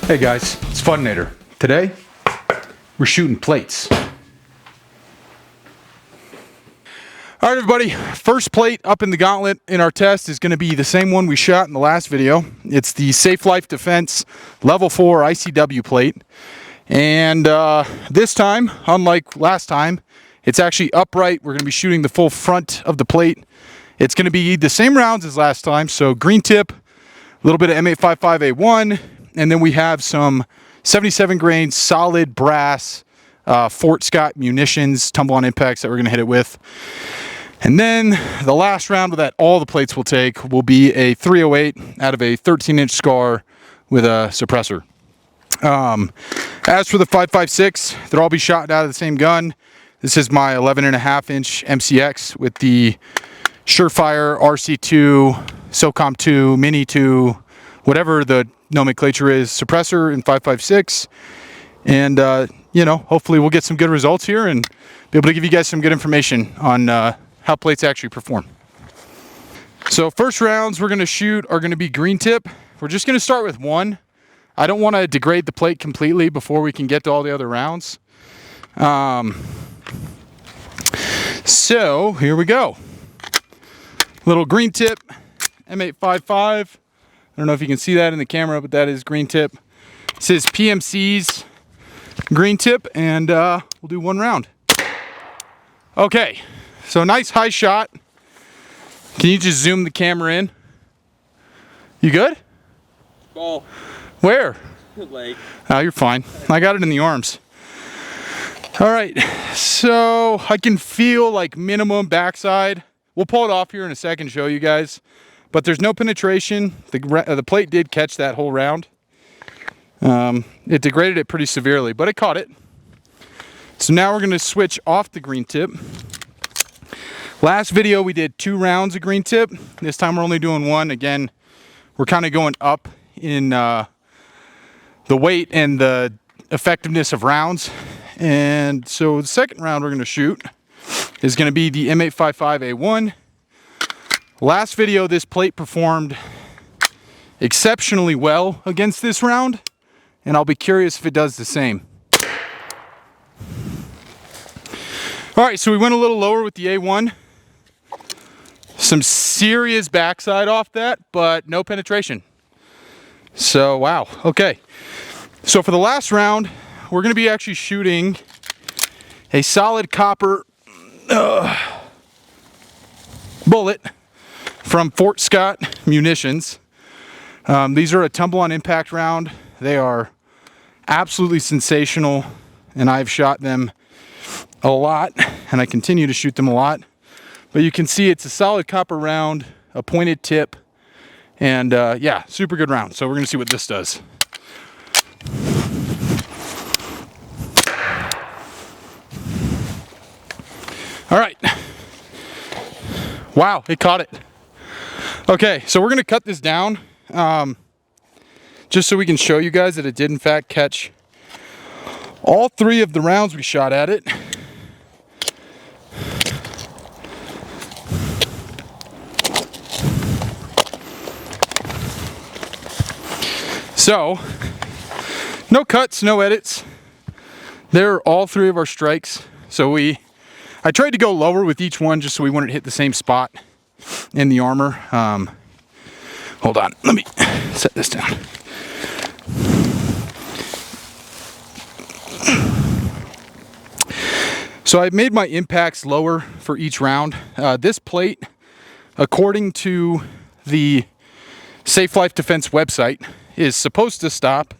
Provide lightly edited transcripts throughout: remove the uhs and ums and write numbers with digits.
Hey guys, it's Funnator. Today, we're shooting plates. All right, everybody, first plate up in the gauntlet in our test is going to be the same one we shot in the last video. It's the Safelife Defense Level 4 ICW plate. And this time, unlike last time, it's actually upright. We're going to be shooting the full front of the plate. It's going to be the same rounds as last time, so green tip, a little bit of M855A1, and then we have some 77 grain solid brass Fort Scott munitions, tumble-on impacts that we're going to hit it with. And then the last round that all the plates will take will be a 308 out of a 13-inch scar with a suppressor. As for the 5.56, they'll all be shot out of the same gun. This is my 11.5-inch MCX with the Surefire RC2, SOCOM 2, Mini 2, whatever the nomenclature is, suppressor in 5.56. And, you know, hopefully we'll get some good results here and be able to give you guys some good information on how plates actually perform. So first rounds we're going to shoot are going to be green tip. We're just going to start with one. I don't want to degrade the plate completely before we can get to all the other rounds. So here we go. Little green tip, M855. I don't know if you can see that in the camera, but that is green tip. This is PMC's green tip, and we'll do one round. Okay, so nice high shot. Can you just zoom the camera in? You good? Ball. Where? Leg. Oh, you're fine. I got it in the arms. All right, so I can feel like minimum backside. We'll pull it off here in a second and show you guys. But there's no penetration. The plate did catch that whole round. It degraded it pretty severely, but it caught it. So now we're going to switch off the green tip. Last video we did 2 rounds of green tip. This time we're only doing 1. Again, we're kind of going up in the weight and the effectiveness of rounds. And so the second round we're going to shoot is going to be the M855A1. Last video, this plate performed exceptionally well against this round, and I'll be curious if it does the same. All right, so we went a little lower with the A1. Some serious backside off that, but no penetration. So, wow, okay. So for the last round, we're gonna be actually shooting a solid copper bullet from Fort Scott munitions. These are a tumble-on impact round. They are absolutely sensational, and I've shot them a lot, and I continue to shoot them a lot. But you can see it's a solid copper round, a pointed tip, and yeah, super good round. So we're gonna see what this does. All right. Wow, it caught it. Okay, so we're gonna cut this down just so we can show you guys that it did in fact catch all 3 of the rounds we shot at it. So, no cuts, no edits. They're all 3 of our strikes. So I tried to go lower with each one just so we wouldn't hit the same spot in the armor. Hold on, let me set this down. So I made my impacts lower for each round. This plate, according to the Safelife Defense website, is supposed to stop,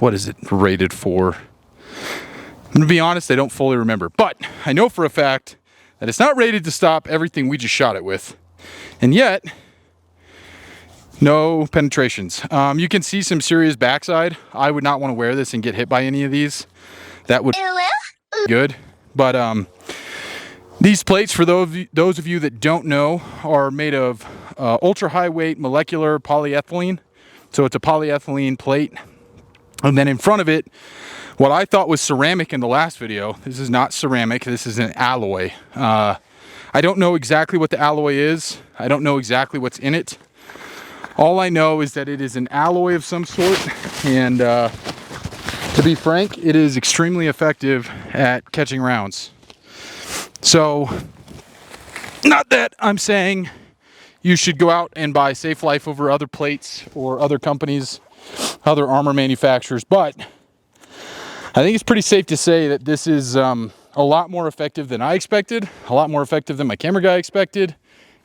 what is it rated for? I'm gonna be honest, I don't fully remember, but I know for a fact that it's not rated to stop everything we just shot it with. And yet, no penetrations. You can see some serious backside. I would not want to wear this and get hit by any of these. That would be good. But these plates, for those of you that don't know, are made of ultra high weight molecular polyethylene. So it's a polyethylene plate. And then in front of it, what I thought was ceramic in the last video, this is not ceramic, this is an alloy. I don't know exactly what the alloy is. I don't know exactly what's in it. All I know is that it is an alloy of some sort, and to be frank, it is extremely effective at catching rounds. So, not that I'm saying you should go out and buy Safelife over other plates or other companies, other armor manufacturers, but I think it's pretty safe to say that this is a lot more effective than I expected, a lot more effective than my camera guy expected,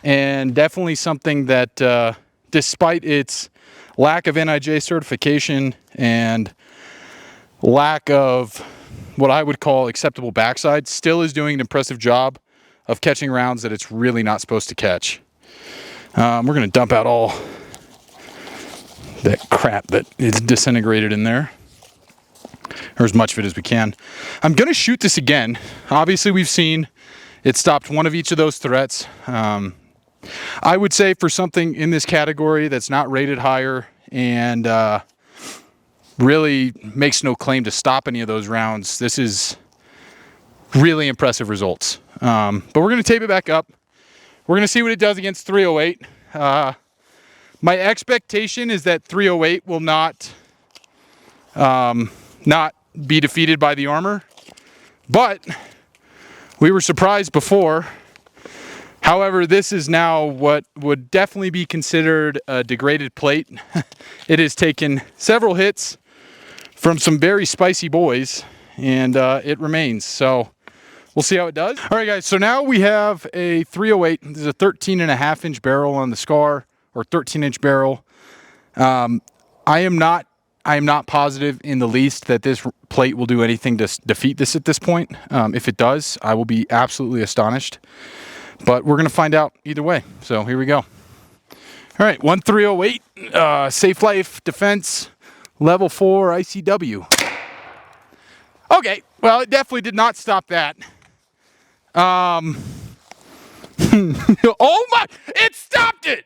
and definitely something that despite its lack of NIJ certification and lack of what I would call acceptable backside, still is doing an impressive job of catching rounds that it's really not supposed to catch. We're going to dump out all that crap that is disintegrated in there, or as much of it as we can. I'm going to shoot this again. Obviously, we've seen it stopped one of each of those threats. I would say for something in this category that's not rated higher and really makes no claim to stop any of those rounds, this is really impressive results. But we're going to tape it back up. We're going to see what it does against 308. My expectation is that 308 will not be defeated by the armor, but we were surprised before. However, this is now what would definitely be considered a degraded plate. It has taken several hits from some very spicy boys, and it remains. So we'll see how it does. All right, guys, so now we have a 308. This is a 13.5-inch barrel on the Scar, or 13-inch barrel. I am not positive in the least that this plate will do anything to defeat this at this point. If it does, I will be absolutely astonished. But we're going to find out either way. So here we go. All right, 1308 Safelife Defense Level 4 ICW. Okay, well, it definitely did not stop that. Oh my, it stopped it!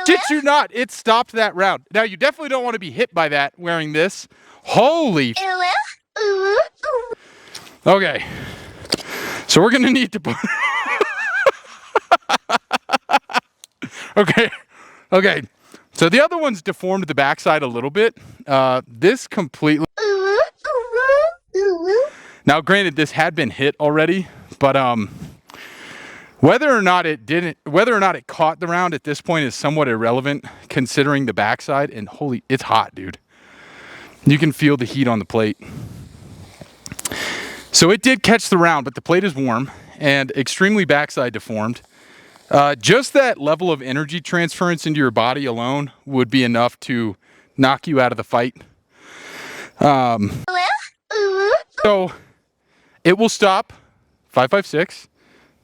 Shit you not, it stopped that round. Now, you definitely don't want to be hit by that wearing this. Holy. Okay, so we're going to need to put... Okay. So the other one's deformed the backside a little bit. This completely... Now, granted, this had been hit already, but whether or not it caught the round at this point is somewhat irrelevant, considering the backside. And holy, it's hot, dude. You can feel the heat on the plate. So it did catch the round, but the plate is warm and extremely backside deformed. Just that level of energy transference into your body alone would be enough to knock you out of the fight. So it will stop 5.56,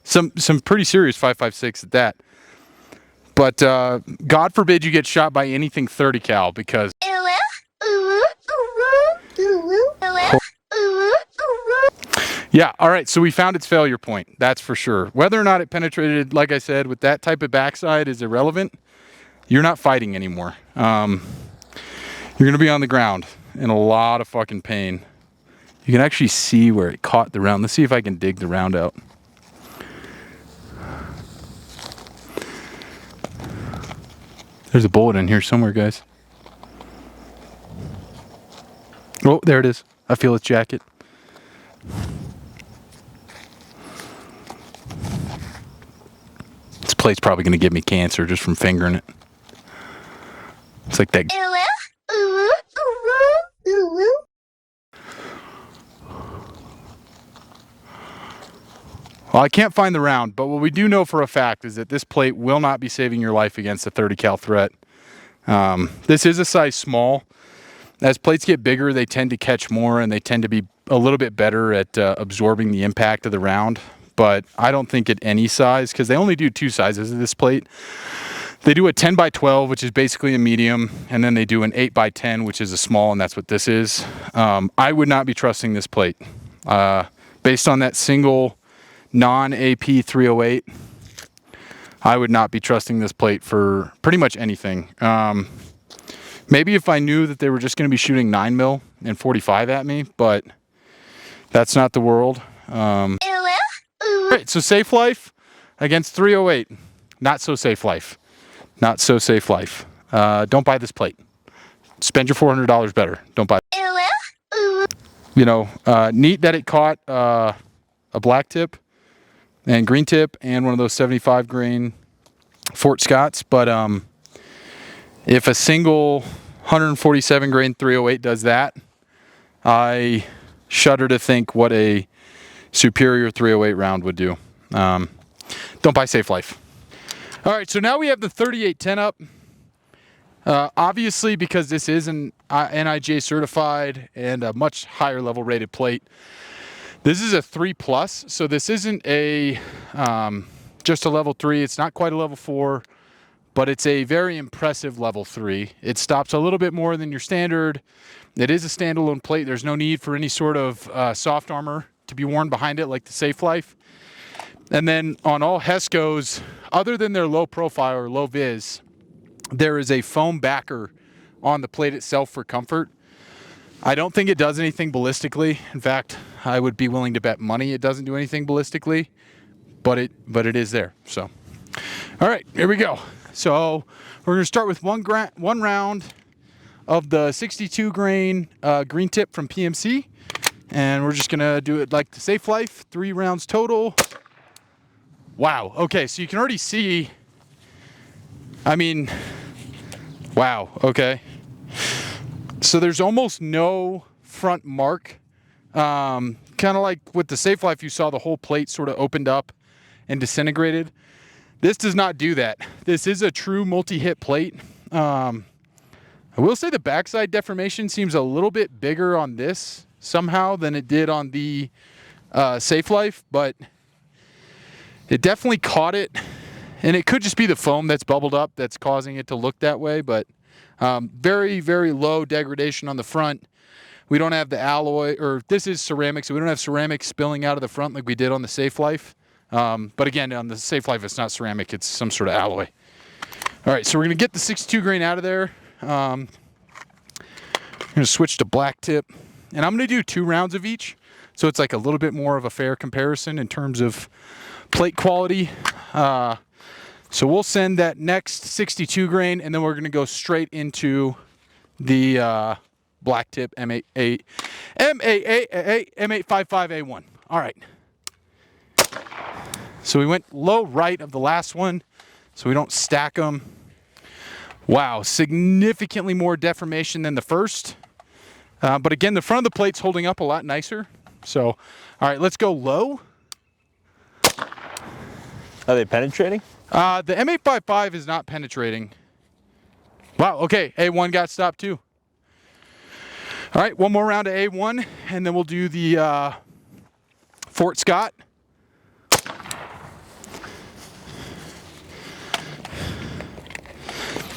some pretty serious 5.56 at that. But God forbid you get shot by anything 30 cal, because yeah, all right, so we found its failure point, that's for sure. Whether or not it penetrated, like I said, with that type of backside is irrelevant. You're not fighting anymore. You're gonna be on the ground in a lot of fucking pain. You can actually see where it caught the round. Let's see if I can dig the round out. There's a bullet in here somewhere, guys. Oh, there it is. I feel its jacket. This plate's probably going to give me cancer just from fingering it. It's like that. Well, I can't find the round, but what we do know for a fact is that this plate will not be saving your life against a 30 cal threat. This is a size small. As plates get bigger, they tend to catch more, and they tend to be a little bit better at absorbing the impact of the round. But I don't think at any size, because they only do two sizes of this plate. They do a 10 by 12, which is basically a medium, and then they do an 8 by 10, which is a small, and that's what this is. I would not be trusting this plate. Based on that single non-AP 308, I would not be trusting this plate for pretty much anything. Maybe if I knew that they were just going to be shooting 9mm and 45 at me, but that's not the world. All right, so Safelife against 308. Not so Safelife. Not so Safelife. Don't buy this plate. Spend your $400 better. Don't buy it. You know, neat that it caught a black tip and green tip and one of those 75 grain Fort Scotts, but if a single 147 grain 308 does that, I shudder to think what a superior 308 round would do. Don't buy Safelife. All right, so now we have the 3810 up. Obviously, because this is an NIJ certified and a much higher level rated plate, this is a 3+, so this isn't a just a level 3. It's not quite a level 4, but it's a very impressive level 3. It stops a little bit more than your standard. It is a standalone plate. There's no need for any sort of soft armor to be worn behind it like the Safelife. And then on all Hescos, other than their low profile or low vis, there is a foam backer on the plate itself for comfort. I don't think it does anything ballistically. In fact, I would be willing to bet money it doesn't do anything ballistically, but it is there. So, all right, here we go. So we're gonna start with one round of the 62 grain green tip from PMC, and we're just gonna do it like the Safelife, 3 rounds total. Wow, okay, so you can already see, I mean, wow, okay. So there's almost no front mark. Kind of like with the Safelife, you saw the whole plate sort of opened up and disintegrated. This does not do that. This is a true multi-hit plate. I will say the backside deformation seems a little bit bigger on this somehow than it did on the Safelife, but it definitely caught it. And it could just be the foam that's bubbled up that's causing it to look that way, but very, very low degradation on the front. We don't have the alloy, or this is ceramic, so we don't have ceramic spilling out of the front like we did on the Safelife. But again, on the Safelife, it's not ceramic, it's some sort of alloy. All right, so we're gonna get the 62 grain out of there. I'm gonna switch to black tip, and I'm gonna do 2 rounds of each, so it's like a little bit more of a fair comparison in terms of plate quality. So we'll send that next 62 grain, and then we're gonna go straight into the black tip M855A1. All right. So we went low right of the last one, so we don't stack them. Wow, significantly more deformation than the first. But again, the front of the plate's holding up a lot nicer. So, all right, let's go low. Are they penetrating? The M855 is not penetrating. Wow, okay, A1 got stopped too. All right, one more round of A1, and then we'll do the Fort Scott.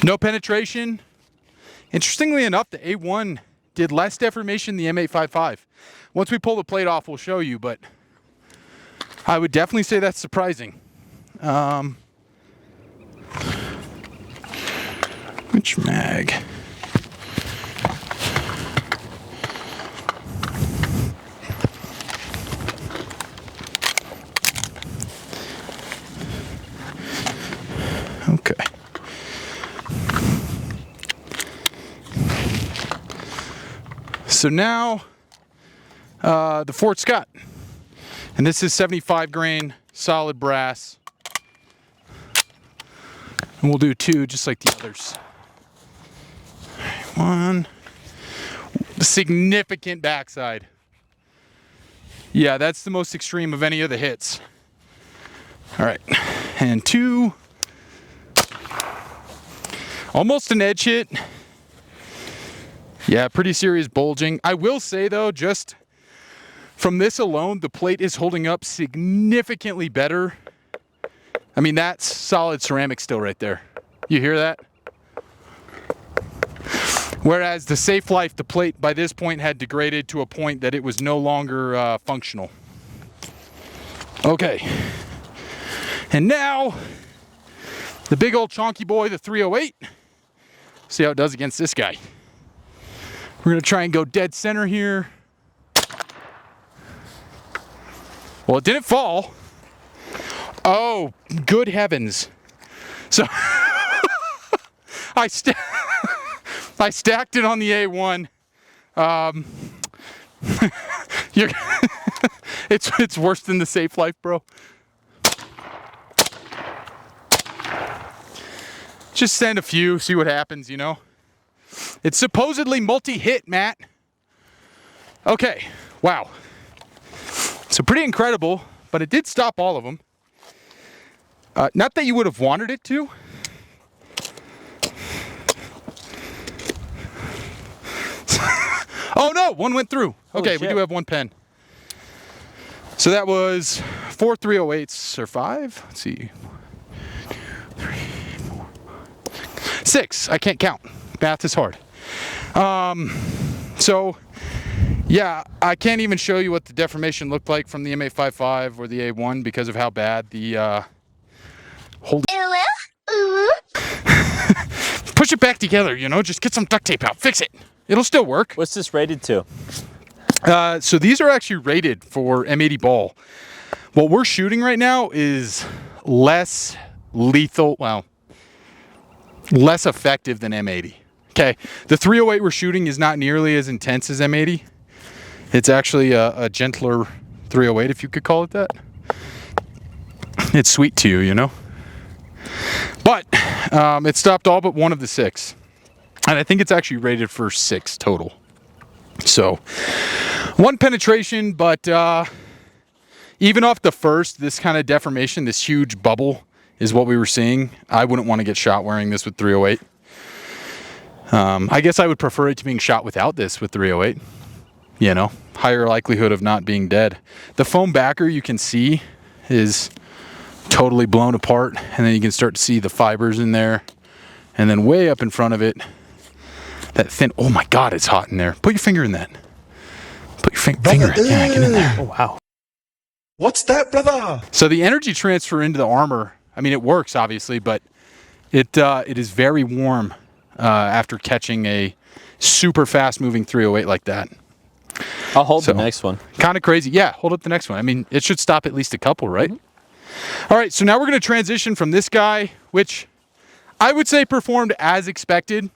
No penetration. Interestingly enough, the A1 did less deformation than the M855. Once we pull the plate off, we'll show you, but I would definitely say that's surprising. Which mag? Okay. So now the Fort Scott, and this is 75 grain solid brass, and we'll do 2 just like the others. One, significant backside. Yeah, that's the most extreme of any of the hits. All right, and 2, almost an edge hit. Yeah, pretty serious bulging. I will say though, just from this alone, the plate is holding up significantly better. I mean, that's solid ceramic still right there. You hear that? Whereas the Safelife, the plate by this point had degraded to a point that it was no longer functional. Okay. And now, the big old chonky boy, the 308. See how it does against this guy. We're gonna try and go dead center here. Well, it didn't fall. Oh, good heavens. So, I stacked it on the A1. You're it's worse than the Safelife, bro. Just send a few, see what happens, you know. It's supposedly multi-hit, Matt. Okay, wow. So pretty incredible, but it did stop all of them. Not that you would have wanted it to. Oh no, one went through. Okay, we do have one pen. So that was 4 308s or 5. Let's see. 3, 4, 6. I can't count. Math is hard. So yeah, I can't even show you what the deformation looked like from the M855 or the A1 because of how bad the push it back together, you know, just get some duct tape out, fix it. It'll still work. What's this rated to? So these are actually rated for M80 ball. What we're shooting right now is less lethal, well, less effective than M80. Okay, the 308 we're shooting is not nearly as intense as M80. It's actually a gentler 308, if you could call it that. It's sweet to you, you know? But it stopped all but one of the 6. And I think it's actually rated for 6 total. So, 1 penetration, but even off the first, this kind of deformation, this huge bubble is what we were seeing. I wouldn't want to get shot wearing this with 308. I guess I would prefer it to being shot without this with 308. You know, higher likelihood of not being dead. The foam backer you can see is totally blown apart, and then you can start to see the fibers in there. And then way up in front of it, that thin, oh my God, it's hot in there. Put your finger in that. Put your finger in, yeah, get in there. Oh, wow. What's that, brother? So the energy transfer into the armor, I mean, it works obviously, but it is very warm after catching a super fast moving 308 like that. I'll hold the next one. Kind of crazy. Yeah, hold up the next one. I mean, it should stop at least a couple, right? Mm-hmm. All right, so now we're going to transition from this guy, which I would say performed as expected.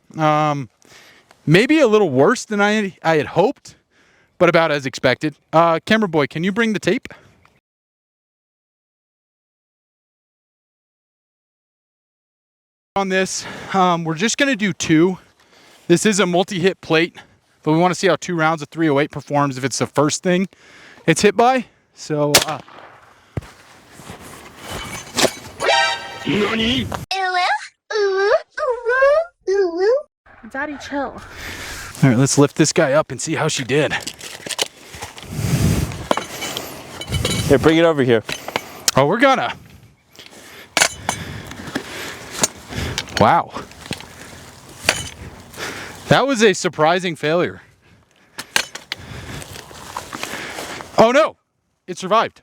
Maybe a little worse than I had hoped, but about as expected. Camera boy, can you bring the tape? On this, we're just going to do 2. This is a multi-hit plate, but we want to see how 2 rounds of 308 performs if it's the first thing it's hit by. So, Nani? Daddy, chill. all right, let's lift this guy up and see how she did. Here, bring it over here. Oh, we're gonna. Wow. That was a surprising failure. Oh no, it survived.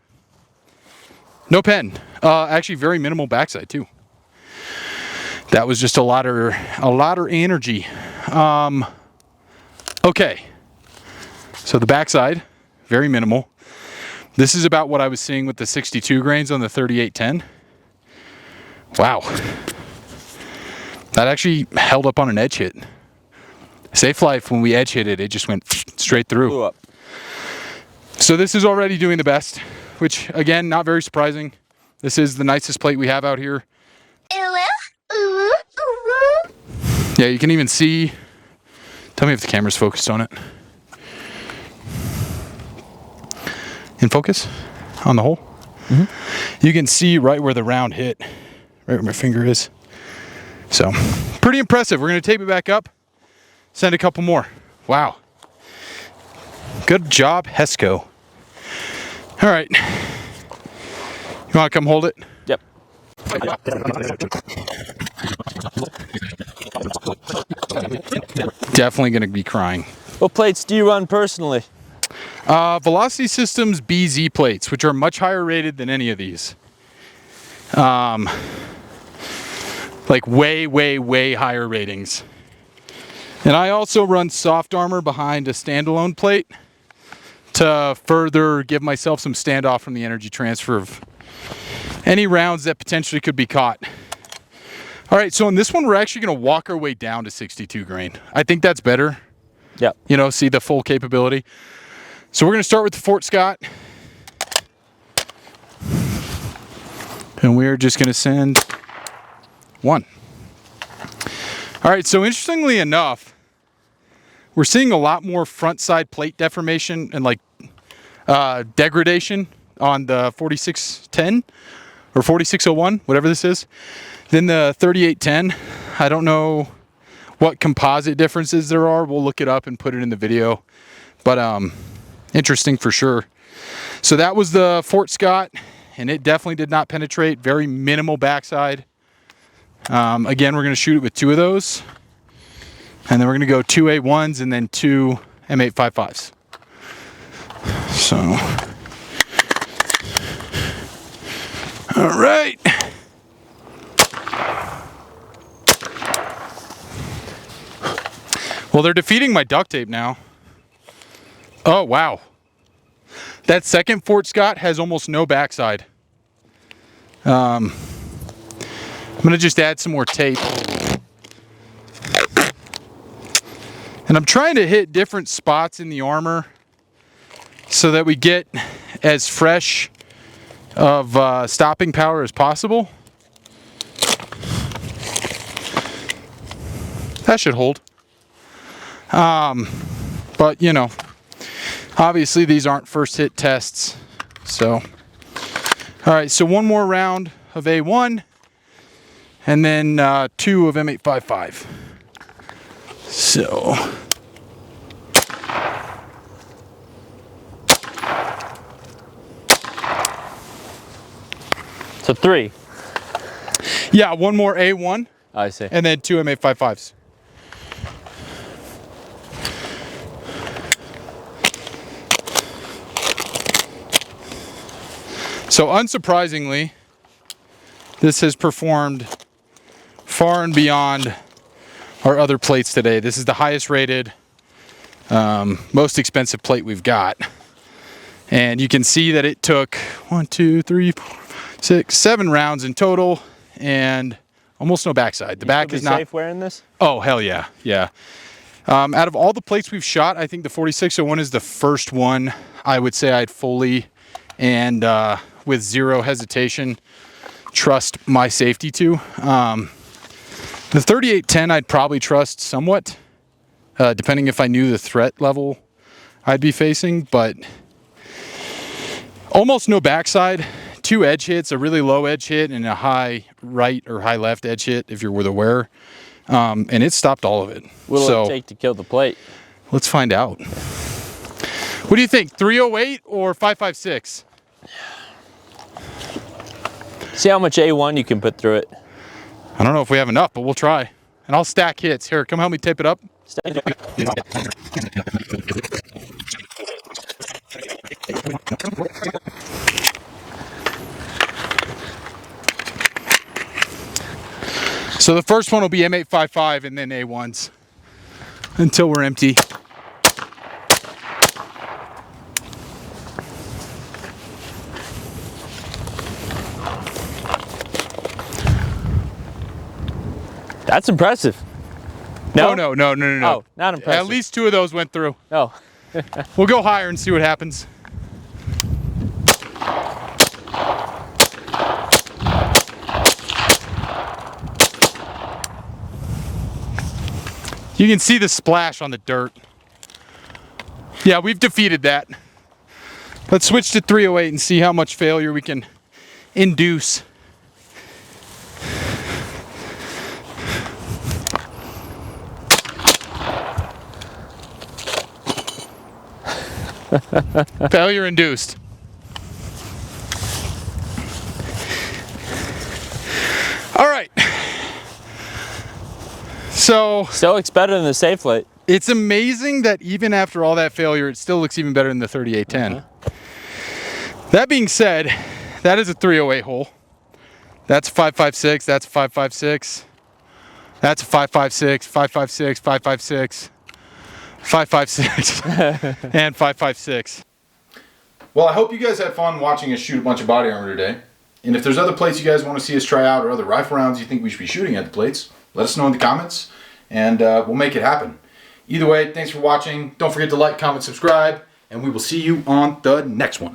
No pen. Actually very minimal backside too. That was just a lot of energy. Okay. So the backside, very minimal. This is about what I was seeing with the 62 grains on the 3810. Wow. That actually held up on an edge hit. Safelife, when we edge hit it, it just went straight through. Blew up. So this is already doing the best, which again, not very surprising. This is the nicest plate we have out here. Yeah, you can even see, tell me if the camera's focused on it. In focus on the hole. Mm-hmm. You can see right where the round hit, right where my finger is. So pretty impressive. We're going to tape it back up, send a couple more. Wow. Good job, Hesco. All right. You want to come hold it? Yep. Definitely going to be crying. What plates do you run personally? Velocity Systems BZ plates, which are much higher rated than any of these. Like way higher ratings. And I also run soft armor behind a standalone plate to further give myself some standoff from the energy transfer of any rounds that potentially could be caught. All right, so in this one, we're actually going to walk our way down to 62 grain. I think that's better. Yep. You know, see the full capability. So we're going to start with the Fort Scott. And we're just going to send 1. All right, so interestingly enough, we're seeing a lot more front side plate deformation and like degradation on the 4610 or 4601, whatever this is, than the 3810. I don't know what composite differences there are. We'll look it up and put it in the video, but interesting for sure. So that was the Fort Scott, and it definitely did not penetrate. Very minimal backside. Again, we're going to shoot it with 2 of those, and then we're going to go 2 A1s and then 2 M855s. So, all right. Well, they're defeating my duct tape now. Oh, wow. That second Fort Scott has almost no backside. I'm going to just add some more tape. And I'm trying to hit different spots in the armor so that we get as fresh of stopping power as possible. That should hold. But you know, obviously these aren't first hit tests. So, all right, so 1 more round of A1 and then 2 of M855. So, So 3. yeah, 1 more A1 I see. and then 2 M855s. So unsurprisingly, this has performed far and beyond our other plates today. This is the highest rated, most expensive plate we've got. And you can see that it took 1, 2, 3, 4, 6, 7 rounds in total and almost no backside. The back is not safe wearing this? Oh, hell yeah. Yeah. Out of all the plates we've shot, I think the 4601 is the first one I would say I'd fully and with 0 hesitation trust my safety to. The 3810 I'd probably trust somewhat, depending if I knew the threat level I'd be facing, but almost no backside. 2 edge hits, a really low edge hit and a high right or high left edge hit if you're the wearer. And it stopped all of it. What will it take to kill the plate? Let's find out. What do you think, 308 or 556? See how much A1 you can put through it. I don't know if we have enough, but we'll try. And I'll stack hits. Here, come help me tape it up. So the first one will be M855 and then A1s until we're empty. That's impressive. No? Oh, no. Oh, not impressive. At least 2 of those went through. Oh. We'll go higher and see what happens. You can see the splash on the dirt. Yeah, we've defeated that. Let's switch to 308 and see how much failure we can induce. Failure induced. All right. So Still looks better than the Safelife. it's amazing that even after all that failure, it still looks even better than the 3810. That being said, that is a 308 hole. That's a 556. That's a 556. That's a 556. 556. 556. 556 and 556. Well, I hope you guys had fun watching us shoot a bunch of body armor today. And if there's other plates you guys want to see us try out or other rifle rounds you think we should be shooting at the plates, let us know in the comments and we'll make it happen. Either way, thanks for watching. Don't forget to like, comment, subscribe, and we will see you on the next one.